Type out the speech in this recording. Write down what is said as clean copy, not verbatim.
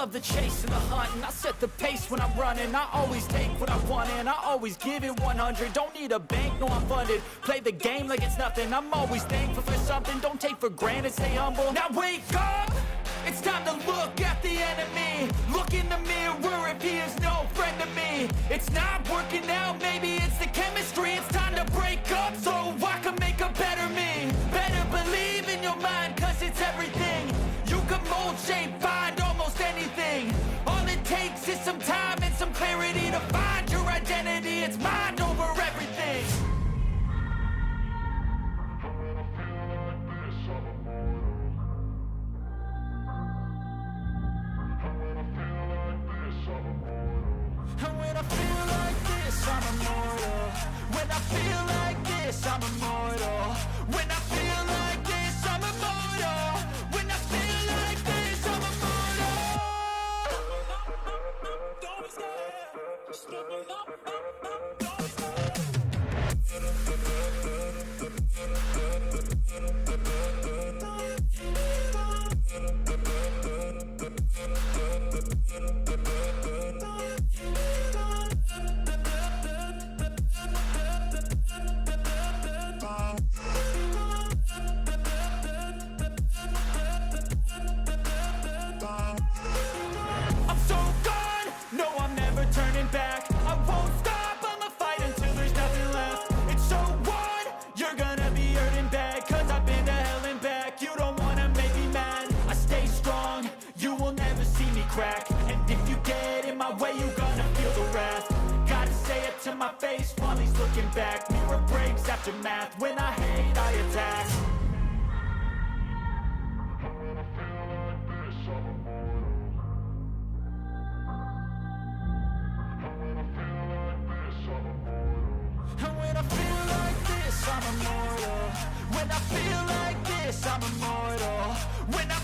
love the chase and the hunt, and I set the pace when I'm running. I always take what I want and I always give it 100. Don't need a bank, no I'm funded. Play the game like it's nothing. I'm always thankful for something. Don't take for granted, stay humble. Now wake up! It's time to look at the enemy. Look in the mirror if he is no friend to me. It's not working out, maybe it's the chemistry. It's time to break up so I can make a better me. Better believe in your mind, cause it's everything. You can mold, shape, find almost anything. All it takes is some time and some clarity to find your identity. It's mind over everything. And when I feel like this, I'm immortal. When I feel like this, I'm immortal. When I feel like this, I'm immortal. When I feel like this, I'm immortal. Don't be scared. Just open up. Don't be scared. Back. I won't stop, I'ma fight until there's nothing left. It's so on, you're gonna be hurting bad, cause I've been to hell and back. You don't wanna make me mad, I stay strong. You will never see me crack. And if you get in my way, you're gonna feel the wrath. Gotta say it to my face while he's looking back. Mirror breaks after math, when I hate, I attack. I'm immortal. When I feel like this, I'm immortal. When I